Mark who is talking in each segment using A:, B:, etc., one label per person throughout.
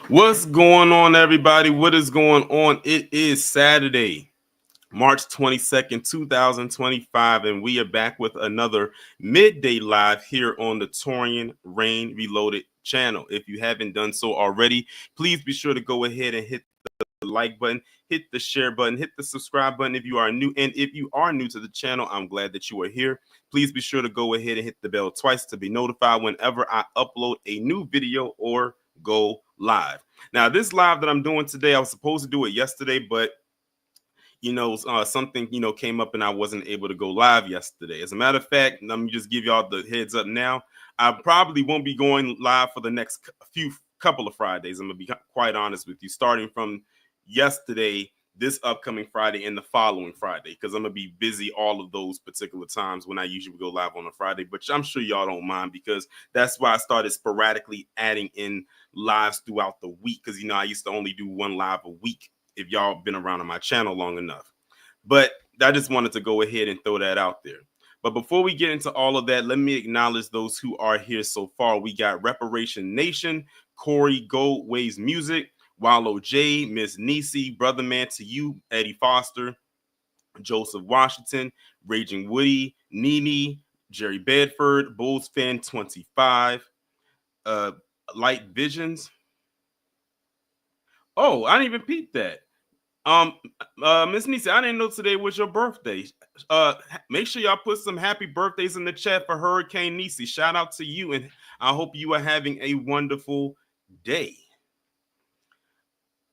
A: What's going on, everybody? What is going on? It is Saturday, March 22nd, 2025, and we are back with another midday live here on the Torian Rain Reloaded channel. If you haven't done so already, please be sure to go ahead and hit the like button, hit the share button, hit the subscribe button if you are new. And if you are new to the channel, I'm glad that you are here. Please be sure to go ahead and hit the bell twice to be notified whenever I upload a new video or go live. Now, this live that I'm doing today, I was supposed to do it yesterday, but something came up and I wasn't able to go live yesterday. As a matter of fact, let me just give y'all the heads up now. I probably won't be going live for the next few couple of Fridays. I'm gonna be quite honest with you, starting from yesterday, this upcoming Friday, and the following Friday, because I'm gonna be busy all of those particular times when I usually go live on a Friday. But I'm sure y'all don't mind, because that's why I started sporadically adding in lives throughout the week, because I used to only do one live a week if y'all been around on my channel long enough. But I just wanted to go ahead and throw that out there. But before we get into all of that, let me acknowledge those who are here so far. We got Reparation Nation, Corey Goldways Music, Wallow J, Miss Nisi, Brother Man to You, Eddie Foster, Joseph Washington, Raging Woody, Nini, Jerry Bedford, Bulls Fan 25, Light Visions. Oh, I didn't even peep that. Miss Nisa, I didn't know today was your birthday. Make sure y'all put some happy birthdays in the chat for Hurricane Nisi. Shout out to you, and I hope you are having a wonderful day.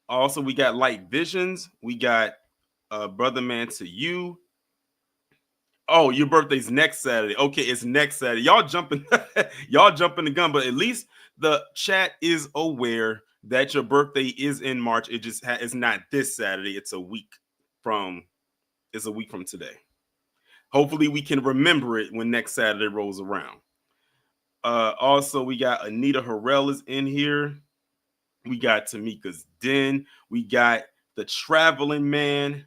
A: Also, we got Light Visions. We got Brother Man to You. Oh, your birthday's next Saturday. Okay, it's next Saturday. Y'all jumping, y'all jumping the gun, but at least the chat is aware that your birthday is in March. It just it's not this Saturday. It's a week from today. Hopefully, we can remember it when next Saturday rolls around. Also, we got Anita Harrell is in here. We got Tamika's Den. We got the Traveling Man.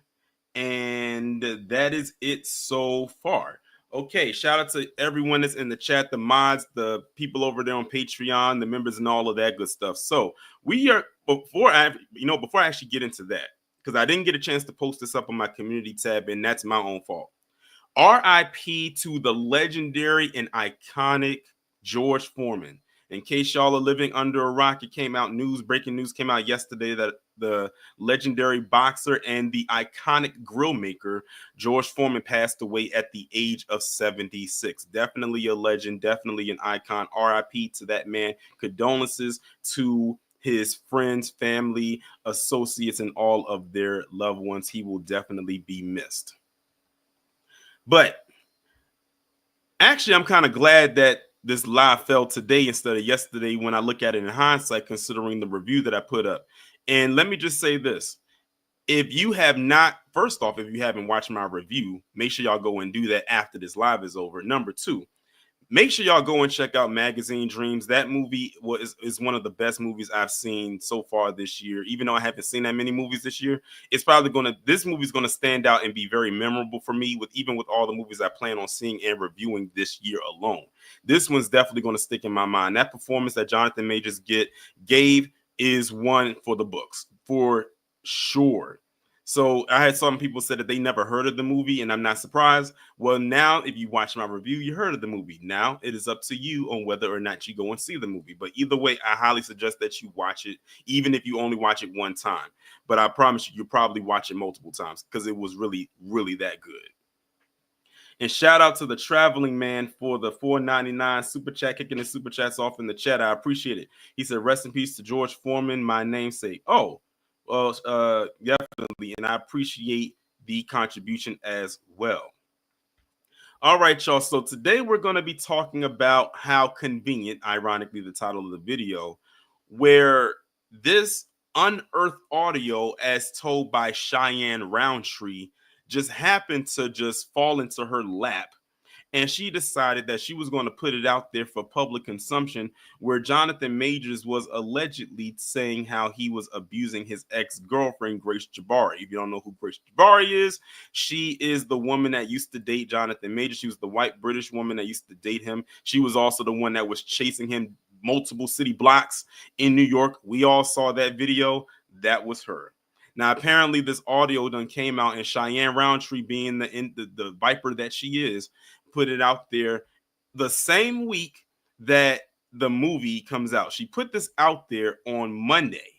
A: And that is it so far. Okay, shout out to everyone that's in the chat, the mods, the people over there on Patreon, the members, and all of that good stuff. So we are before I actually get into that, because I didn't get a chance to post this up on my community tab, and that's my own fault. RIP to the legendary and iconic George Foreman. In case y'all are living under a rock, breaking news came out yesterday that the legendary boxer and the iconic grill maker, George Foreman, passed away at the age of 76. Definitely a legend, definitely an icon. RIP to that man. Condolences to his friends, family, associates, and all of their loved ones. He will definitely be missed. But actually, I'm kind of glad that this live fell today instead of yesterday when I look at it in hindsight, considering the review that I put up. And let me just say this. If you haven't watched my review, make sure y'all go and do that after this live is over. Number two, make sure y'all go and check out Magazine Dreams. That movie is one of the best movies I've seen so far this year. Even though I haven't seen that many movies this year, this movie's gonna stand out and be very memorable for me, with all the movies I plan on seeing and reviewing this year alone. This one's definitely gonna stick in my mind. That performance that Jonathan Majors gave is one for the books, for sure. So I had some people said that they never heard of the movie, and I'm not surprised. Well, now if you watch my review, you heard of the movie. Now it is up to you on whether or not you go and see the movie. But either way, I highly suggest that you watch it, even if you only watch it one time. But I promise you'll probably watch it multiple times, because it was really, really that good. And shout out to the Traveling Man for the $4.99 super chat, kicking the super chats off in the chat. I appreciate it. He said, "Rest in peace to George Foreman, my namesake." Oh, well, definitely, and I appreciate the contribution as well. All right, y'all. So today we're going to be talking about how convenient, ironically, the title of the video, where this unearthed audio, as told by Cheyenne Roundtree, just happened to just fall into her lap, and she decided that she was going to put it out there for public consumption, where Jonathan Majors was allegedly saying how he was abusing his ex-girlfriend, Grace Jabari. If you don't know who Grace Jabari is, she is the woman that used to date Jonathan Majors. She was the white British woman that used to date him. She was also the one that was chasing him multiple city blocks in New York. We all saw that video. That was her. Now, apparently, this audio done came out, and Cheyenne Roundtree, being the viper that she is, put it out there the same week that the movie comes out. She put this out there on Monday.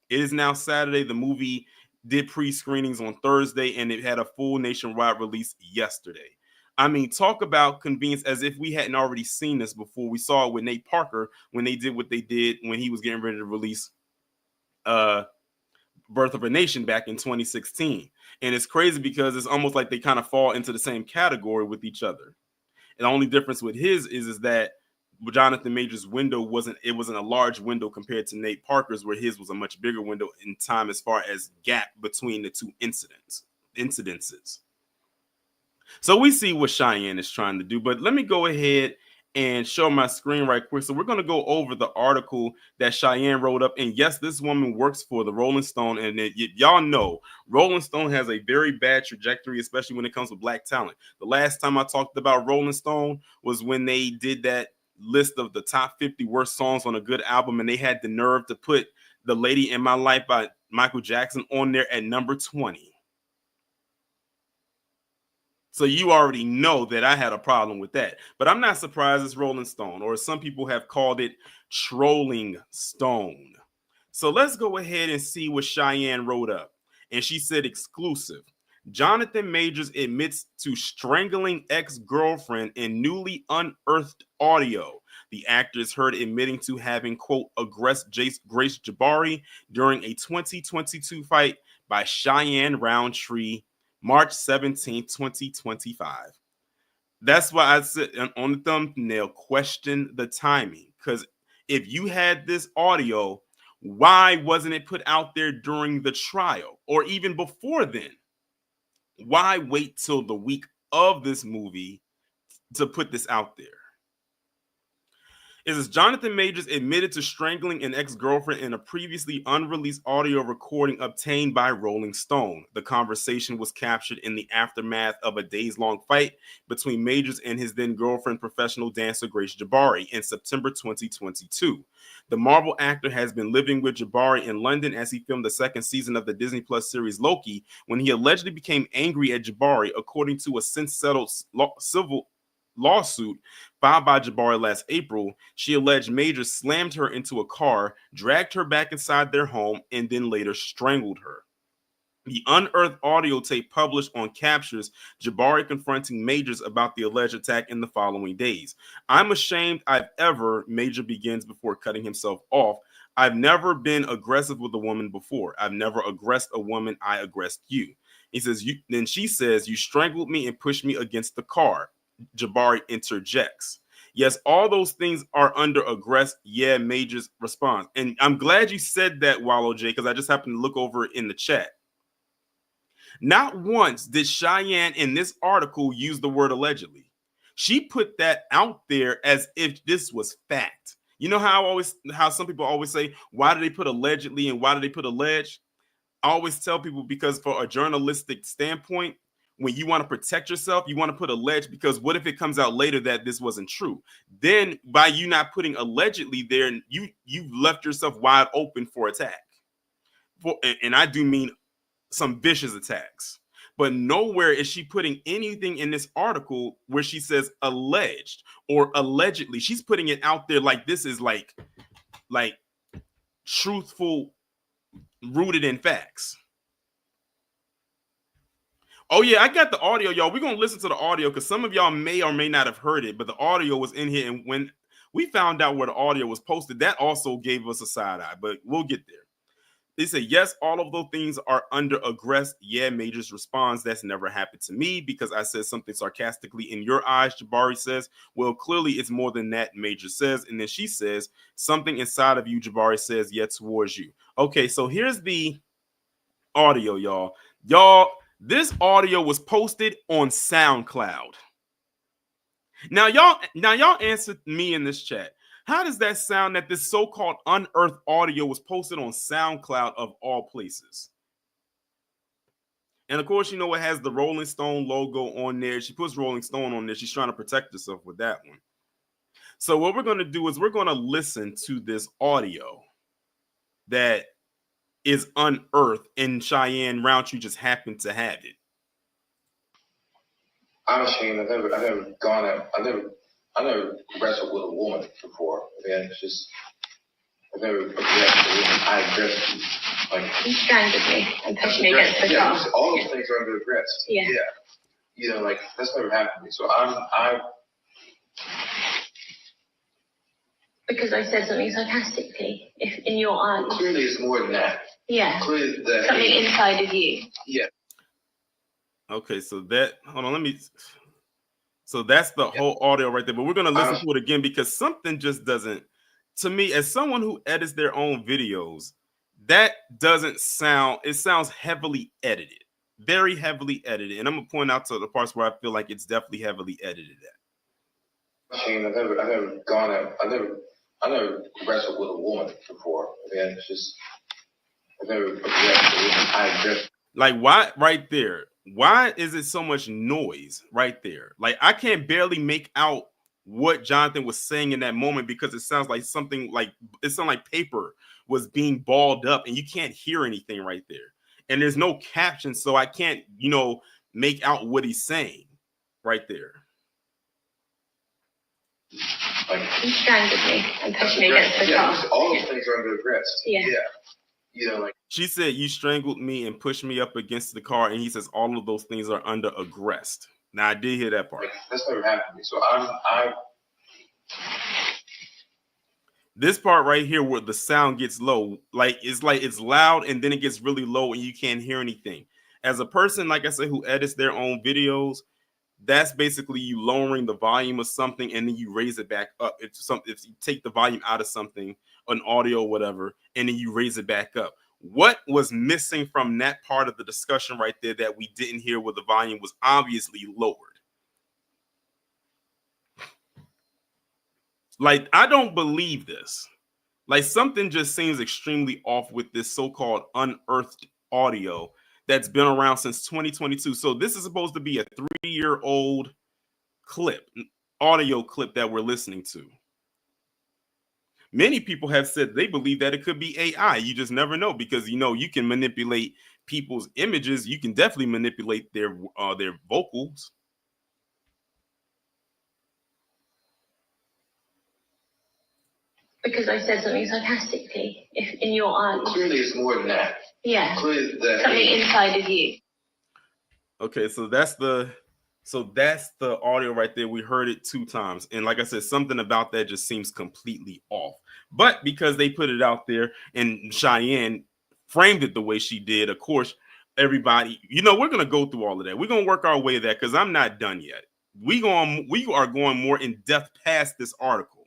A: It is now Saturday. The movie did pre-screenings on Thursday, and it had a full nationwide release yesterday. I mean, talk about convenience, as if we hadn't already seen this before. We saw it with Nate Parker when they did what they did when he was getting ready to release Birth of a Nation back in 2016. And it's crazy because it's almost like they kind of fall into the same category with each other. And the only difference with his is that Jonathan Majors' window wasn't a large window compared to Nate Parker's, where his was a much bigger window in time as far as gap between the two incidences. So we see what Cheyenne is trying to do, but let me go ahead and show my screen right quick. So we're going to go over the article that Cheyenne wrote up. And yes, this woman works for the Rolling Stone. And y'all know Rolling Stone has a very bad trajectory, especially when it comes to Black talent. The last time I talked about Rolling Stone was when they did that list of the top 50 worst songs on a good album, and they had the nerve to put The Lady in My Life by Michael Jackson on there at number 20. So you already know that I had a problem with that. But I'm not surprised it's Rolling Stone, or some people have called it Trolling Stone. So let's go ahead and see what Cheyenne wrote up. And she said, exclusive. Jonathan Majors admits to strangling ex-girlfriend in newly unearthed audio. The actor is heard admitting to having, quote, aggressed Grace Jabari during a 2022 fight by Cheyenne Roundtree, March 17, 2025. That's why I said on the thumbnail, question the timing. Because if you had this audio, why wasn't it put out there during the trial or even before then? Why wait till the week of this movie to put this out there? It says Jonathan Majors admitted to strangling an ex-girlfriend in a previously unreleased audio recording obtained by Rolling Stone. The conversation was captured in the aftermath of a days-long fight between Majors and his then-girlfriend, professional dancer Grace Jabari, in September 2022. The Marvel actor has been living with Jabari in London as he filmed the second season of the Disney Plus series Loki, when he allegedly became angry at Jabari, according to a since-settled civil lawsuit filed by Jabari last April. She alleged Majors slammed her into a car, dragged her back inside their home, and then later strangled her. The unearthed audio tape published on captures Jabari confronting Majors about the alleged attack in the following days. I'm ashamed I've ever, Major begins before cutting himself off. I've never been aggressive with a woman before. I've never aggressed a woman. I aggressed you. He says, then she says, you strangled me and pushed me against the car. Jabari interjects. Yes, all those things are under aggress. Yeah, Major's response. And I'm glad you said that, Wallow J, because I just happened to look over it in the chat. Not once did Cheyenne in this article use the word allegedly. She put that out there as if this was fact. You know how some people always say, why do they put allegedly and why do they put alleged? I always tell people, because for a journalistic standpoint, when you want to protect yourself, you want to put alleged, because what if it comes out later that this wasn't true? Then by you not putting allegedly there, you've left yourself wide open for attack. And I do mean some vicious attacks. But nowhere is she putting anything in this article where she says alleged or allegedly. She's putting it out there like this is like truthful, rooted in facts. Oh, yeah, I got the audio, y'all. We're going to listen to the audio because some of y'all may or may not have heard it, but the audio was in here. And when we found out where the audio was posted, that also gave us a side eye, but we'll get there. They say, yes, all of those things are under aggress. Yeah, Majors responds, that's never happened to me because I said something sarcastically in your eyes. Jabari says, well, clearly it's more than that, Major says. And then she says, something inside of you, Jabari says, yeah, towards you. Okay, so here's the audio, y'all. This audio was posted on SoundCloud. Now y'all answered me in this chat. How does that sound that this so-called unearthed audio was posted on SoundCloud of all places? And of course, you know, it has the Rolling Stone logo on there. She puts Rolling Stone on there. She's trying to protect herself with that one. So what we're going to do is we're going to listen to this audio that is unearthed, and Cheyenne Roundtree just happened to have it.
B: I'm ashamed. I've never gone out. I never wrestled with a woman before. Man, it's just I've never aggressed a woman. I aggressed you. Like
C: you strangled me and pushed me against the car.
B: Yeah, all those things are under aggressed.
C: Yeah.
B: You know, like that's never happened to me. So I
C: because I said something sarcastically. If in your eyes.
B: Clearly, it's more than that.
C: Yeah.
B: Clearly,
C: something inside of you.
B: Yeah.
A: Okay, so hold on, so that's the whole audio right there, but we're going to listen to it again because something just doesn't, to me, as someone who edits their own videos, that doesn't sound, it sounds heavily edited, very heavily edited. And I'm going to point out to the parts where I feel like it's definitely heavily edited at.
B: I've never gone out. I never wrestled with a woman before. Man, it's just I've never aggressed a woman. I aggressed.
A: Like, why right there? Why is it so much noise right there? Like, I can't barely make out what Jonathan was saying in that moment because it sounds like something like, it sounds like paper was being balled up and you can't hear anything right there. And there's no caption, so I can't, make out what he's saying right there.
C: Like, you strangled me and pushed me against the car.
B: All those things are under aggressed.
C: Yeah.
B: You know, like
A: she said, you strangled me and pushed me up against the car, and he says all of those things are under aggressed. Now I did hear that part.
B: Like, that's never happened to me. So
A: this part right here where the sound gets low, like it's loud and then it gets really low and you can't hear anything. As a person, like I said, who edits their own videos, that's basically you lowering the volume of something and then you raise it back up. If you take the volume out of something, an audio or whatever, and then you raise it back up. What was missing from that part of the discussion right there that we didn't hear where the volume was obviously lowered? Like, I don't believe this. Like, something just seems extremely off with this so-called unearthed audio that's been around since 2022. So this is supposed to be a 3-year-old audio clip that we're listening to. Many people have said they believe that it could be AI. You just never know because, you can manipulate people's images. You can definitely manipulate their vocals.
C: Because I said something sarcastically. If in your eyes.
B: Clearly, it's more than that.
C: Yeah.
B: Clearly,
C: something inside of you.
A: Okay, so that's the audio right there. We heard it 2 times. And like I said, something about that just seems completely off. But because they put it out there and Cheyenne framed it the way she did, of course, everybody, we're going to go through all of that. We're going to work our way to that because I'm not done yet. We are going more in depth past this article.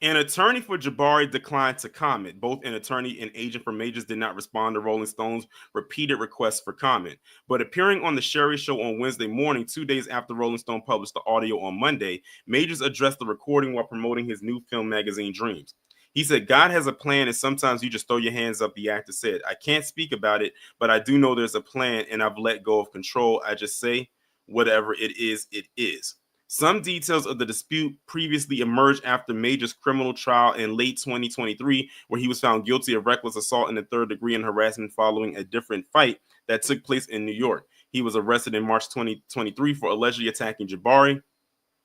A: An attorney for Jabari declined to comment. Both an attorney and agent for Majors did not respond to Rolling Stone's repeated requests for comment. But appearing on the Sherry Show on Wednesday morning, 2 days after Rolling Stone published the audio on Monday, Majors addressed the recording while promoting his new film magazine, Dreams. He said, God has a plan, and sometimes you just throw your hands up, the actor said. I can't speak about it, but I do know there's a plan, and I've let go of control. I just say, whatever it is, it is. Some details of the dispute previously emerged after Major's criminal trial in late 2023, where he was found guilty of reckless assault in the 3rd degree and harassment following a different fight that took place in New York. He was arrested in March 2023 for allegedly attacking Jabari,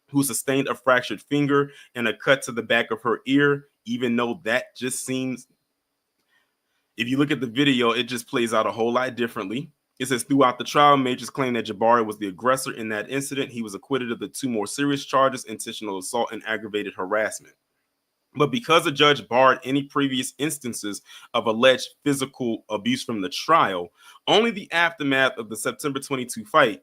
A: who sustained a fractured finger and a cut to the back of her ear, even though that just seems, if you look at the video, it just plays out a whole lot differently. It says, throughout the trial, Majors claimed that Jabari was the aggressor in that incident. He was acquitted of the 2 more serious charges, intentional assault and aggravated harassment. But because the judge barred any previous instances of alleged physical abuse from the trial, only the aftermath of the September 22 fight,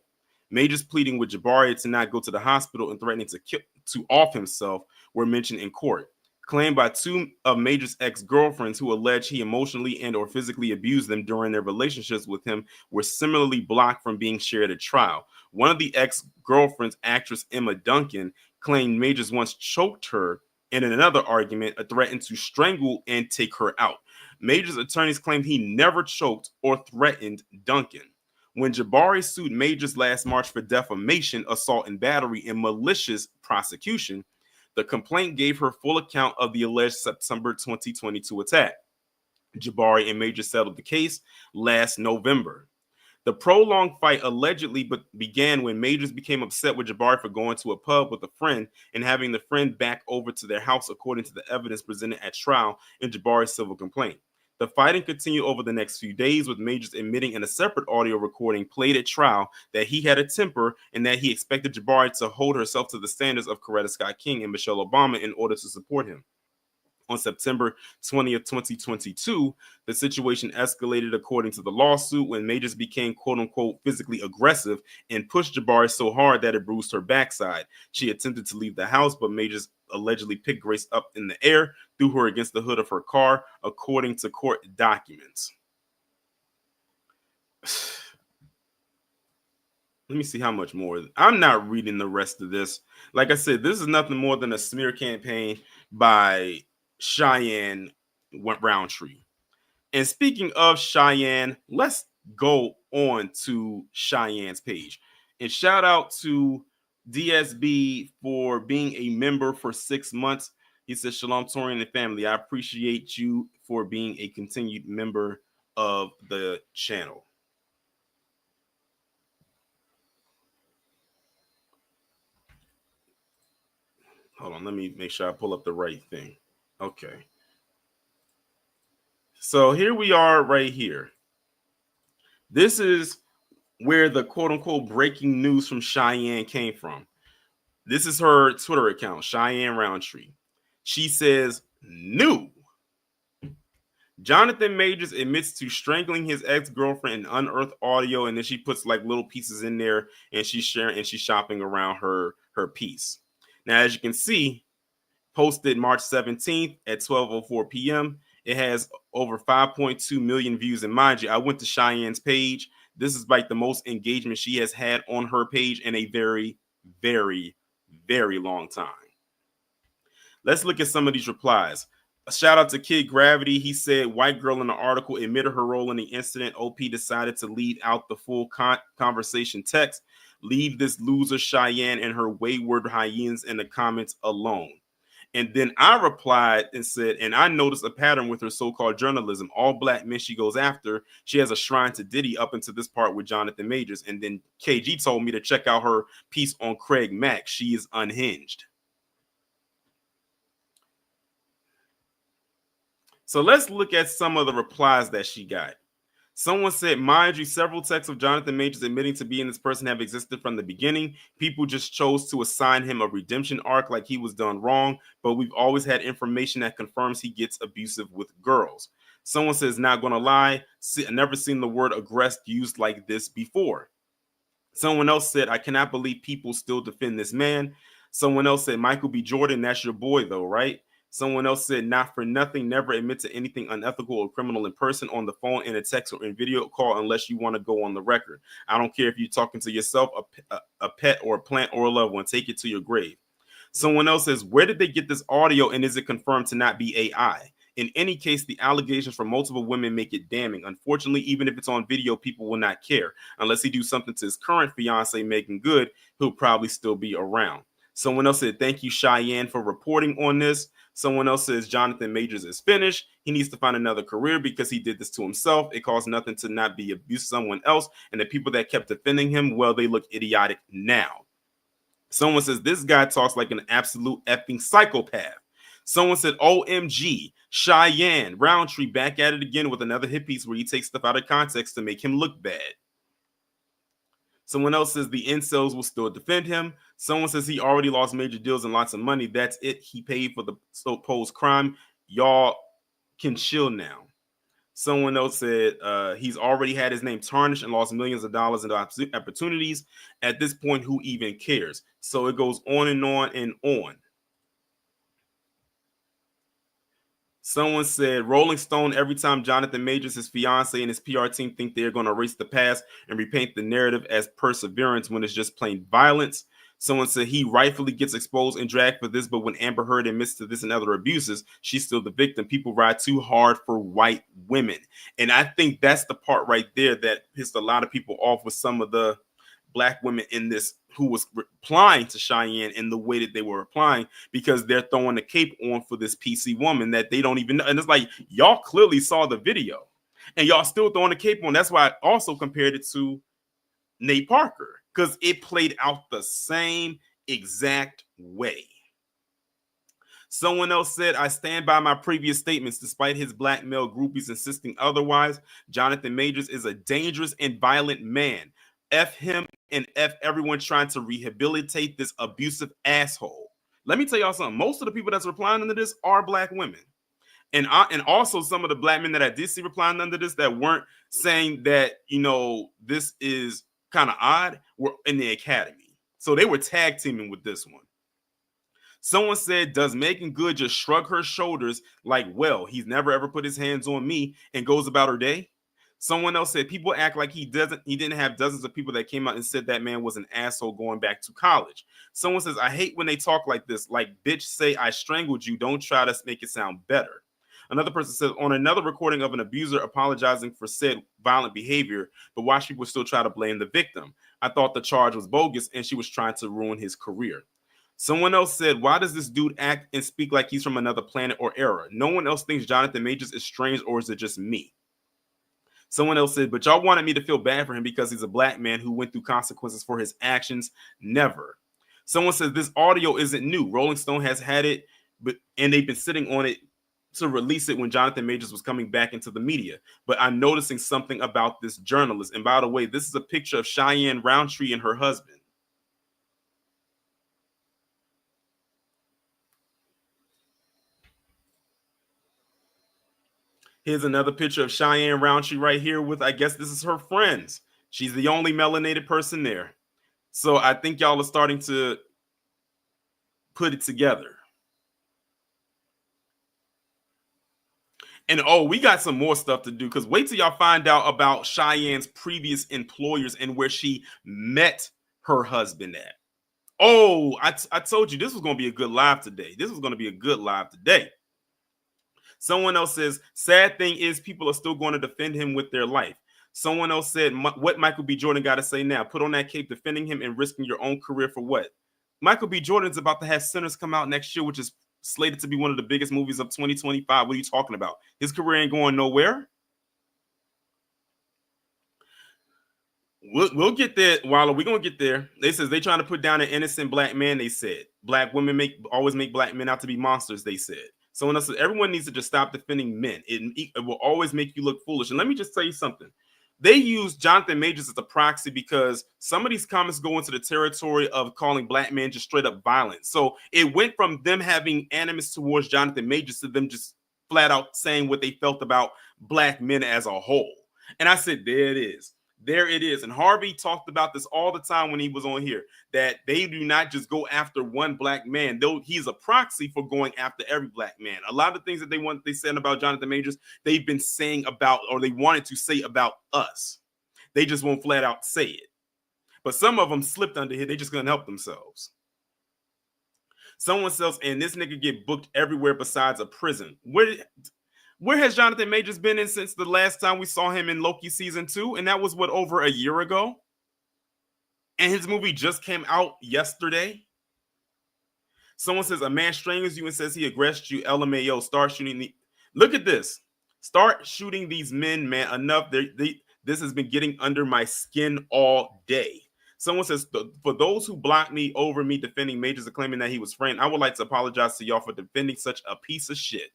A: Majors pleading with Jabari to not go to the hospital and threatening to off himself, were mentioned in court. Claimed by 2 of Major's ex-girlfriends who allege he emotionally and or physically abused them during their relationships with him were similarly blocked from being shared at trial. One of the ex-girlfriends, actress Emma Duncan, claimed Majors once choked her, and in another argument, threatened to strangle and take her out. Major's attorneys claimed he never choked or threatened Duncan. When Jabari sued Majors last March for defamation, assault and battery, and malicious prosecution, the complaint gave her full account of the alleged September 2022 attack. Jabari and Majors settled the case last November. The prolonged fight allegedly began when Majors became upset with Jabari for going to a pub with a friend and having the friend back over to their house, according to the evidence presented at trial in Jabari's civil complaint. The fighting continued over the next few days, with Majors admitting in a separate audio recording played at trial that he had a temper and that he expected Jabari to hold herself to the standards of Coretta Scott King and Michelle Obama in order to support him. On September 20th, 2022, the situation escalated according to the lawsuit when Majors became quote-unquote physically aggressive and pushed Jabari so hard that it bruised her backside. She attempted to leave the house, but Majors allegedly picked Grace up in the air, threw her against the hood of her car, according to court documents. Let me see how much more. I'm not reading the rest of this. Like I said, this is nothing more than a smear campaign by Cheyenne Roundtree. And speaking of Cheyenne, let's go on to Cheyenne's page. And shout out to DSB for being a member for 6 months. He says, Shalom, Torian and family. I appreciate you for being a continued member of the channel. Hold on, let me make sure I pull up the right thing. Okay. So here we are right here. This is where the quote-unquote breaking news from Cheyenne came from. This is her Twitter account, Cheyenne Roundtree. She says, new. Jonathan Majors admits to strangling his ex-girlfriend in unearthed audio, and then she puts like little pieces in there, and she's sharing and she's shopping around her piece. Now, as you can see, posted March 17th at 12:04 p.m. It has over 5.2 million views. And mind you, I went to Cheyenne's page. This is like the most engagement she has had on her page in a very, very, very long time. Let's look at some of these replies. A shout out to Kid Gravity. He said, white girl in the article admitted her role in the incident. OP decided to leave out the full conversation text. Leave this loser Cheyenne and her wayward hyenas in the comments alone. And then I replied and said, and I noticed a pattern with her so-called journalism. All black men she goes after. She has a shrine to Diddy up into this part with Jonathan Majors. And then KG told me to check out her piece on Craig Mack. She is unhinged. So let's look at some of the replies that she got. Someone said, mind you, several texts of Jonathan Majors admitting to being this person have existed from the beginning. People just chose to assign him a redemption arc like he was done wrong, but we've always had information that confirms he gets abusive with girls. Someone says, not gonna lie, never seen the word aggressed used like this before. Someone else said, I cannot believe people still defend this man. Someone else said, Michael B. Jordan, that's your boy though, right? Someone else said, not for nothing, never admit to anything unethical or criminal in person, on the phone, in a text, or in video call unless you want to go on the record. I don't care if you're talking to yourself, a pet, or a plant, or a loved one. Take it to your grave. Someone else says, where did they get this audio, and is it confirmed to not be AI? In any case, the allegations from multiple women make it damning. Unfortunately, even if it's on video, people will not care. Unless he do something to his current fiance, Megan Good, he'll probably still be around. Someone else said, thank you, Cheyenne, for reporting on this. Someone else says, Jonathan Majors is finished. He needs to find another career because he did this to himself. It costs nothing to not be abused someone else. And the people that kept defending him, well, they look idiotic now. Someone says, this guy talks like an absolute effing psychopath. Someone said, OMG, Cheyenne Roundtree back at it again with another hit piece where he takes stuff out of context to make him look bad. Someone else says the incels will still defend him. Someone says he already lost major deals and lots of money. That's it. He paid for the supposed crime. Y'all can chill now. Someone else said he's already had his name tarnished and lost millions of dollars in opportunities. At this point, who even cares? So it goes on and on and on. Someone said, Rolling Stone, every time Jonathan Majors, his fiance, and his PR team think they're going to erase the past and repaint the narrative as perseverance when it's just plain violence. Someone said he rightfully gets exposed and dragged for this, but when Amber Heard admits to this and other abuses, she's still the victim. People ride too hard for white women. And I think that's the part right there that pissed a lot of people off with some of the black women in this who was replying to Cheyenne in the way that they were replying, because they're throwing the cape on for this PC woman that they don't even know. And it's like, y'all clearly saw the video and y'all still throwing the cape on. That's why I also compared it to Nate Parker, because it played out the same exact way. Someone else said, I stand by my previous statements. Despite his black male groupies insisting otherwise, Jonathan Majors is a dangerous and violent man. F him and F everyone trying to rehabilitate this abusive asshole. Let me tell y'all something. Most of the people that's replying under this are black women. And also some of the black men that I did see replying under this that weren't saying that, this is kind of odd, were in the academy. So they were tag teaming with this one. Someone said, does Megan Good just shrug her shoulders like, well, he's never ever put his hands on me, and goes about her day? Someone else said, people act like he didn't have dozens of people that came out and said that man was an asshole going back to college. Someone says, I hate when they talk like this, like, bitch, say I strangled you. Don't try to make it sound better. Another person says, on another recording of an abuser apologizing for said violent behavior, but watch people still try to blame the victim. I thought the charge was bogus and she was trying to ruin his career. Someone else said, why does this dude act and speak like he's from another planet or era? No one else thinks Jonathan Majors is strange, or is it just me? Someone else said, but y'all wanted me to feel bad for him because he's a black man who went through consequences for his actions. Never. Someone says this audio isn't new. Rolling Stone has had it, and they've been sitting on it to release it when Jonathan Majors was coming back into the media. But I'm noticing something about this journalist. And by the way, this is a picture of Cheyenne Roundtree and her husband. Here's another picture of Cheyenne Roundtree right here with, I guess this is her friends. She's the only melanated person there. So I think y'all are starting to put it together. And we got some more stuff to do, because wait till y'all find out about Cheyenne's previous employers and where she met her husband at. I told you this was going to be a good live today. Someone else says, sad thing is people are still going to defend him with their life. Someone else said, what Michael B. Jordan got to say now? Put on that cape defending him and risking your own career for what? Michael B. Jordan's about to have Sinners come out next year, which is slated to be one of the biggest movies of 2025. What are you talking about? His career ain't going nowhere. We'll get there, Wallo. We're going to get there. They says they trying to put down an innocent black man, they said. Black women always make black men out to be monsters, they said. Someone else said, everyone needs to just stop defending men. It will always make you look foolish. And let me just tell you something. They use Jonathan Majors as a proxy because some of these comments go into the territory of calling black men just straight up violent. So it went from them having animus towards Jonathan Majors to them just flat out saying what they felt about black men as a whole. And I said, there it is. There it is. And Harvey talked about this all the time when he was on here, that they do not just go after one black man, though he's a proxy for going after every black man. A lot of the things that they said about Jonathan Majors, they've been saying about, or they wanted to say about us. They just won't flat out say it. But some of them slipped under here. They just couldn't help themselves. Someone says, and this nigga get booked everywhere besides a prison. Where has Jonathan Majors been in since the last time we saw him in Loki season 2? And that was over a year ago? And his movie just came out yesterday. Someone says a man strangles you and says he aggressed you. LMAO, start shooting look at this. Start shooting these men, man. Enough. This has been getting under my skin all day. Someone says, for those who blocked me over me defending Majors and claiming that he was framed, I would like to apologize to y'all for defending such a piece of shit.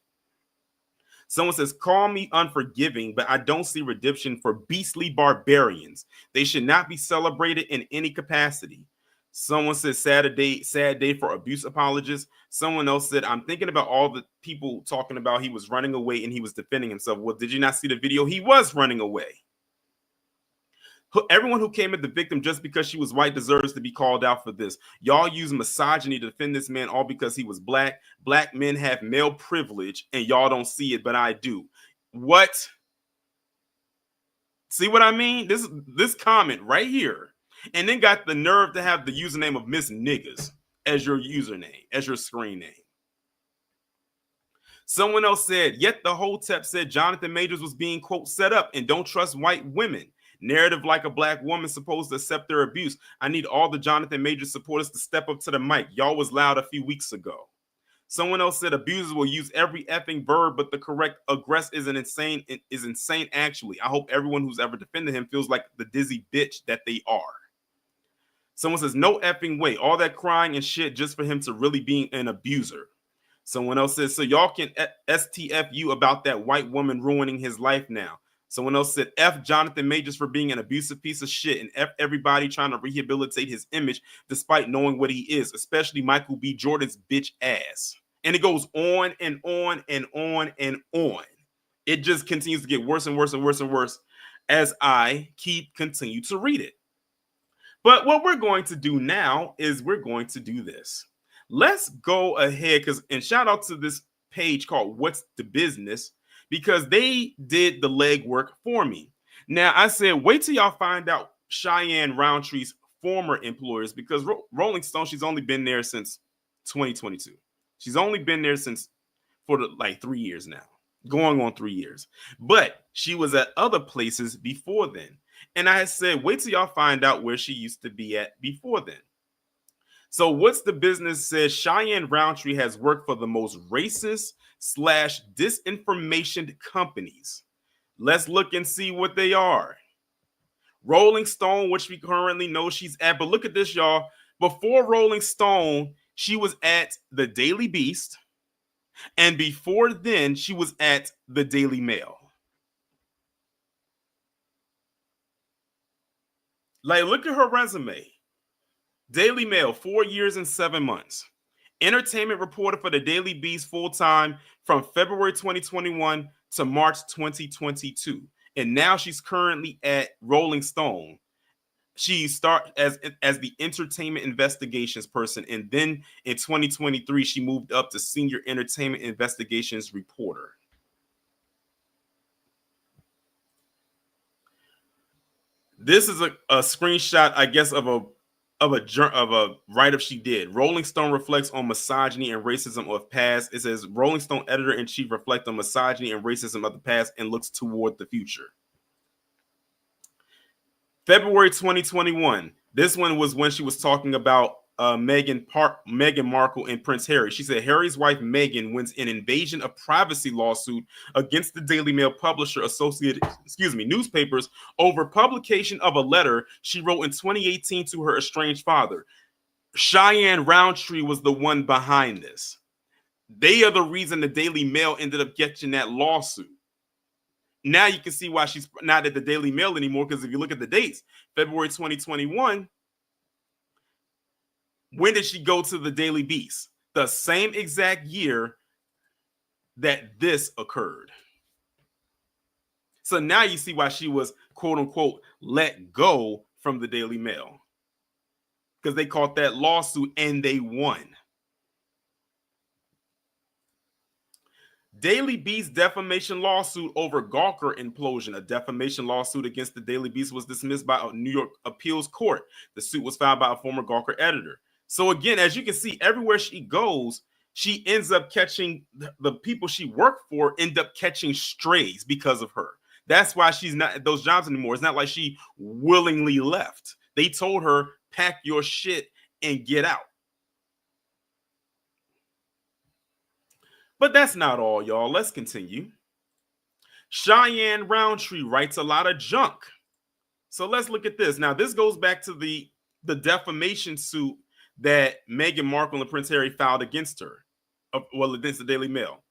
A: Someone says, call me unforgiving, but I don't see redemption for beastly barbarians. They should not be celebrated in any capacity. Someone says, sad day for abuse apologists. Someone else said, I'm thinking about all the people talking about he was running away and he was defending himself. Well, did you not see the video? He was running away. Everyone who came at the victim just because she was white deserves to be called out for this. Y'all use misogyny to defend this man all because he was black. Black men have male privilege and y'all don't see it, but I do. What? See what I mean? This comment right here and then got the nerve to have the username of Miss Niggas as your username, as your screen name. Someone else said, yet the Hotep said Jonathan Majors was being, quote, set up and don't trust white women. Narrative like a black woman supposed to accept their abuse. I need all the Jonathan Majors supporters to step up to the mic. Y'all was loud a few weeks ago. Someone else said abusers will use every effing verb, but the correct aggress is insane actually. I hope everyone who's ever defended him feels like the dizzy bitch that they are. Someone says, no effing way. All that crying and shit just for him to really be an abuser. Someone else says, so y'all can STFU about that white woman ruining his life now. Someone else said, F Jonathan Majors for being an abusive piece of shit, and F everybody trying to rehabilitate his image despite knowing what he is, especially Michael B. Jordan's bitch ass. And it goes on and on and on and on. It just continues to get worse and worse and worse and worse as I continue to read it. But what we're going to do now is we're going to do this. Let's go ahead, and shout out to this page called What's the Business, because they did the legwork for me. Now, I said, wait till y'all find out Cheyenne Roundtree's former employers, because Rolling Stone, she's only been there since 2022. She's only been there for 3 years now, going on 3 years. But she was at other places before then. And I said, wait till y'all find out where she used to be at before then. So What's the Business says Cheyenne Roundtree has worked for the most racist / disinformation companies. Let's look and see what they are. Rolling Stone, which we currently know she's at. But look at this, y'all. Before Rolling Stone, she was at the Daily Beast. And before then, she was at the Daily Mail. Look at her resume. Daily Mail, 4 years and 7 months. Entertainment reporter for the Daily Beast full-time from February 2021 to March 2022. And now she's currently at Rolling Stone. She started as the entertainment investigations person. And then in 2023, she moved up to senior entertainment investigations reporter. This is a screenshot, I guess, of a write-up she did. Rolling Stone reflects on misogyny and racism of past. It says Rolling Stone editor-in-chief reflects on misogyny and racism of the past and looks toward the future. February 2021. This one was when she was talking about Meghan Markle and Prince Harry. She said Harry's wife Meghan wins an invasion of privacy lawsuit against the Daily Mail publisher Associated Newspapers over publication of a letter she wrote in 2018 to her estranged father. Cheyenne Roundtree was the one behind this. They are the reason the Daily Mail ended up getting that lawsuit. Now you can see why she's not at the Daily Mail anymore, because if you look at the dates, February 2021, when did she go to the Daily Beast? The same exact year that this occurred. So now you see why she was, quote unquote, let go from the Daily Mail. Because they caught that lawsuit and they won. Daily Beast defamation lawsuit over Gawker implosion. A defamation lawsuit against the Daily Beast was dismissed by a New York appeals court. The suit was filed by a former Gawker editor. So again, as you can see, everywhere she goes, she ends up catching the people she worked for end up catching strays because of her. That's why she's not at those jobs anymore. It's not like she willingly left. They told her, pack your shit and get out. But that's not all, y'all. Let's continue. Cheyenne Roundtree writes a lot of junk. So let's look at this. Now, this goes back to the defamation suit that Meghan Markle and Prince Harry filed against her. Against the Daily Mail.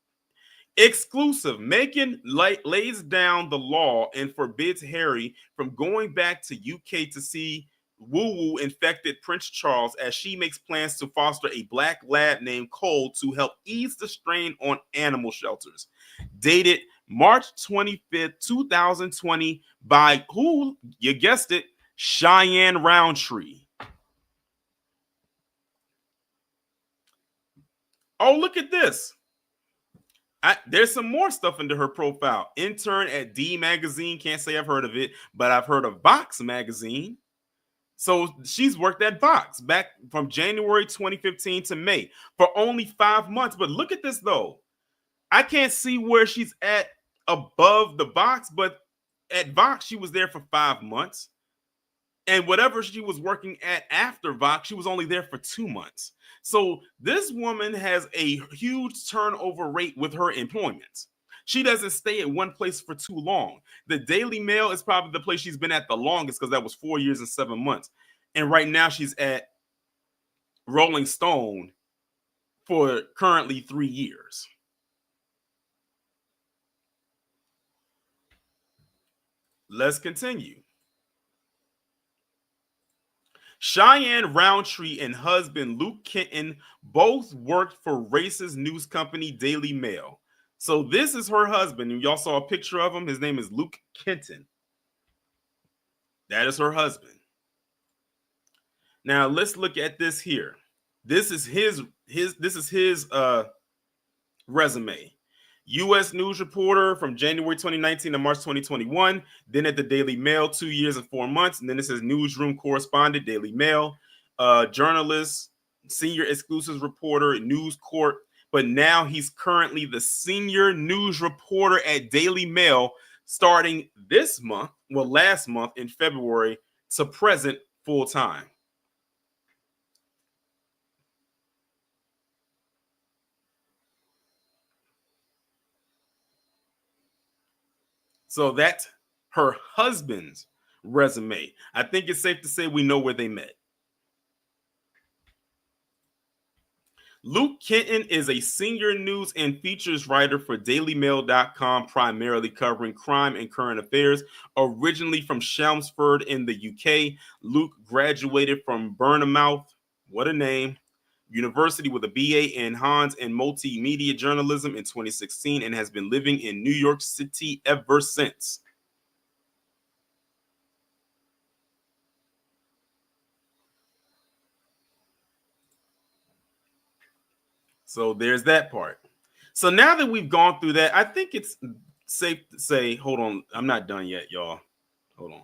A: Exclusive. Meghan lays down the law and forbids Harry from going back to UK to see woo-woo infected Prince Charles as she makes plans to foster a black lab named Cole to help ease the strain on animal shelters. Dated March 25th, 2020 by who? You guessed it, Cheyenne Roundtree. Oh, look at this. There's some more stuff into her profile. Intern at D Magazine. Can't say I've heard of it, but I've heard of Vox Magazine. So she's worked at Vox back from January 2015 to May for only 5 months. But look at this, though. I can't see where she's at above the Vox, but at Vox, she was there for 5 months. And whatever she was working at after Vox, she was only there for 2 months. So this woman has a huge turnover rate with her employment. She doesn't stay at one place for too long. The Daily Mail is probably the place she's been at the longest because that was 4 years and 7 months. And right now she's at Rolling Stone for currently 3 years. Let's continue. Cheyenne Roundtree and husband Luke Kenton both worked for racist news company Daily Mail. So this is her husband, and y'all saw a picture of him. His name is Luke Kenton. That is her husband. Now let's look at this here. This is his resume. U.S. News reporter from January 2019 to March 2021. Then at the Daily Mail, 2 years and 4 months. And then it says newsroom correspondent, Daily Mail, journalist, senior exclusives reporter, News Corp. But now he's currently the senior news reporter at Daily Mail, starting this month, well, last month in February, to present full time. So that's her husband's resume. I think it's safe to say we know where they met. Luke Kenton is a senior news and features writer for dailymail.com, primarily covering crime and current affairs. Originally from Chelmsford in the UK, Luke graduated from Bournemouth, what a name, University with a BA in Hans and multimedia journalism in 2016 and has been living in New York City ever since. So there's that part. So now that we've gone through that, I think it's safe to say, hold on, I'm not done yet, y'all. Hold on.